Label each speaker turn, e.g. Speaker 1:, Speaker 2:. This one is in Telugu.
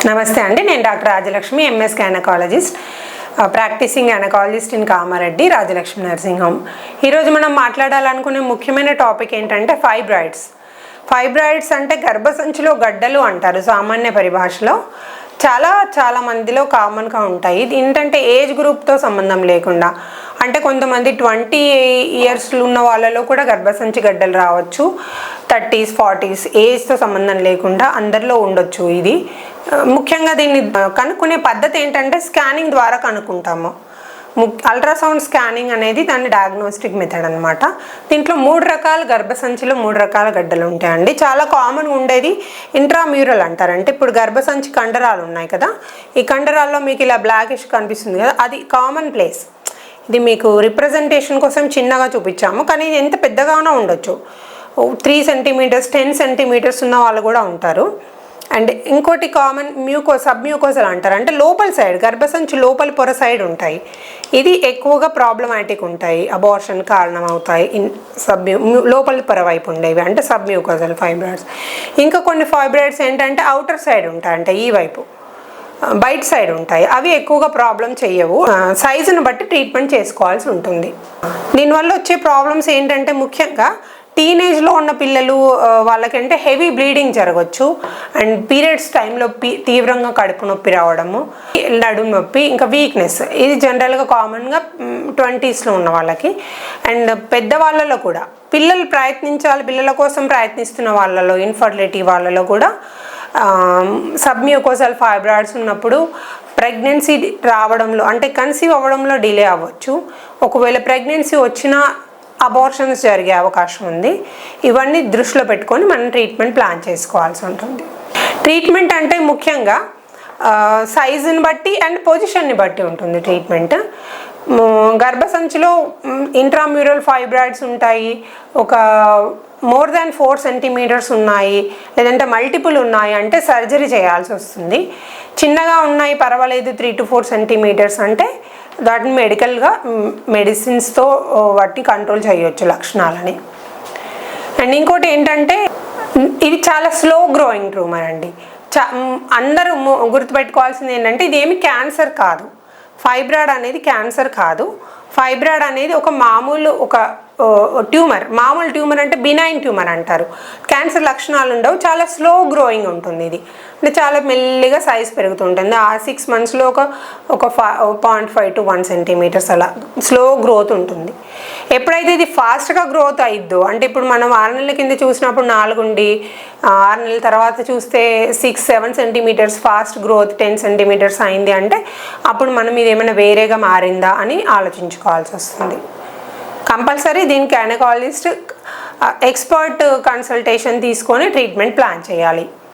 Speaker 1: నమస్తే అండి, నేను doctor Rajalakshmi, MS gynaecologist, practising gynaecologist in Kamareddy, Rajalakshmi nursing home. ఈరోజు మనం మాట్లాడాలనుకునే ముఖ్యమైన టాపిక్ ఏంటంటే ఫైబ్రాయిడ్స్. ఫైబ్రాయిడ్స్ అంటే గర్భసంచిలో గడ్డలు అంటారు సామాన్య పరిభాషలో. చాలా మందిలో కామన్గా ఉంటాయి. ఏంటంటే ఏజ్ గ్రూప్తో సంబంధం లేకుండా, అంటే కొంతమంది 20 years ఉన్న వాళ్ళలో కూడా గర్భసంచి గడ్డలు రావచ్చు. 30s 40s ఏజ్తో సంబంధం లేకుండా అందరిలో ఉండొచ్చు. ఇది ముఖ్యంగా దీన్ని కనుక్కునే పద్ధతి ఏంటంటే స్కానింగ్ ద్వారా కనుక్కుంటాము. అల్ట్రాసౌండ్ స్కానింగ్ అనేది దాని డయాగ్నోస్టిక్ మెథడ్ అనమాట. దీంట్లో 3 రకాల గర్భసంచిలో 3 రకాల గడ్డలు ఉంటాయండి. చాలా కామన్గా ఉండేది ఇంట్రామ్యూరల్ అంటారు. అంటే ఇప్పుడు గర్భసంచి కండరాలు ఉన్నాయి కదా, ఈ కండరాల్లో మీకు ఇలా బ్లాకిష్ కనిపిస్తుంది కదా, అది కామన్ ప్లేస్. ఇది మీకు రిప్రజెంటేషన్ కోసం చిన్నగా చూపించాము, కానీ ఇది ఎంత పెద్దగానో ఉండొచ్చు. 3 centimeters 10 centimeters ఉన్న వాళ్ళు కూడా ఉంటారు. అండ్ ఇంకోటి కామన్ సబ్మ్యూకోసల్ అంటారు. అంటే లోపల సైడ్ గర్భసంచి లోపల పొర సైడ్ ఉంటాయి. ఇది ఎక్కువగా ప్రాబ్లమాటిక్ ఉంటాయి, అబార్షన్ కారణం అవుతాయి. లోపల పొర వైపు ఉండేవి అంటే సబ్మ్యూకోసల్ ఫైబ్రాయిడ్స్. ఇంకా కొన్ని ఫైబ్రాయిడ్స్ ఏంటంటే అవుటర్ సైడ్ ఉంటాయి, అంటే ఈ వైపు బయట సైడ్ ఉంటాయి. అవి ఎక్కువగా ప్రాబ్లం చేయవు. సైజును బట్టి ట్రీట్మెంట్ చేసుకోవాల్సి ఉంటుంది. దీనివల్ల వచ్చే ప్రాబ్లమ్స్ ఏంటంటే ముఖ్యంగా టీనేజ్లో ఉన్న పిల్లలు వాళ్ళకంటే హెవీ బ్లీడింగ్ జరగవచ్చు. అండ్ పీరియడ్స్ టైంలో తీవ్రంగా కడుపు నొప్పి రావడము, నడుము నొప్పి, ఇంకా వీక్నెస్. ఇది జనరల్గా కామన్గా 20sలో ఉన్న వాళ్ళకి. అండ్ పెద్దవాళ్ళలో కూడా పిల్లల కోసం ప్రయత్నిస్తున్న వాళ్ళలో, ఇన్ఫర్టిలిటీ వాళ్ళలో కూడా సబ్మ్యూకోసల్ ఫైబ్రాయిడ్స్ ఉన్నప్పుడు ప్రెగ్నెన్సీ రావడంలో, అంటే కన్సీవ్ అవ్వడంలో డిలే అవ్వచ్చు. ఒకవేళ ప్రెగ్నెన్సీ వచ్చినా అబార్షన్స్ జరిగే అవకాశం ఉంది. ఇవన్నీ దృష్టిలో పెట్టుకొని మనం ట్రీట్మెంట్ ప్లాన్ చేసుకోవాల్సి ఉంటుంది. ట్రీట్మెంట్ అంటే ముఖ్యంగా సైజుని బట్టి అండ్ పొజిషన్ని బట్టి ఉంటుంది ట్రీట్మెంట్. గర్భసంచిలో ఇంట్రామ్యూరల్ ఫైబ్రాయిడ్స్ ఉంటాయి, ఒక more than 4 centimeters ఉన్నాయి, లేదంటే మల్టిపుల్ ఉన్నాయి అంటే సర్జరీ చేయాల్సి వస్తుంది. చిన్నగా ఉన్నాయి పర్వాలేదు 3 to 4 centimeters అంటే వాటిని మెడికల్గా మెడిసిన్స్తో వాటిని కంట్రోల్ చేయవచ్చు లక్షణాలని. అండ్ ఇంకోటి ఏంటంటే ఇది చాలా స్లో గ్రోయింగ్ ట్యూమర్ అండి. అందరూ గుర్తుపెట్టుకోవాల్సింది ఏంటంటే ఇది ఏమి క్యాన్సర్ కాదు. ఫైబ్రాయిడ్ అనేది క్యాన్సర్ కాదు. ఫైబ్రాయిడ్ అనేది ఒక ట్యూమర్. మామూలు ట్యూమర్ అంటే బినైన్ ట్యూమర్ అంటారు. క్యాన్సర్ లక్షణాలు ఉండవు, చాలా స్లో గ్రోయింగ్ ఉంటుంది. ఇది అంటే చాలా మెల్లిగా సైజ్ పెరుగుతుంటుంది. ఆ 6 monthsలో ఒక 0.5 to 1 centimeters అలా స్లో గ్రోత్ ఉంటుంది. ఎప్పుడైతే ఇది ఫాస్ట్గా గ్రోత్ అయిద్దో, అంటే ఇప్పుడు మనం 6 నెలల కింద చూసినప్పుడు 4 ఉండి 6 నెలల తర్వాత చూస్తే 6-7 centimeters ఫాస్ట్ గ్రోత్ 10 centimeters అయింది అంటే అప్పుడు మనం ఇది ఏమైనా వేరేగా మారిందా అని ఆలోచించుకోవాల్సి వస్తుంది. కంపల్సరీ దీనికి గైనకాలజిస్ట్ ఎక్స్పర్ట్ కన్సల్టేషన్ తీసుకొని ట్రీట్మెంట్ ప్లాన్ చేయాలి.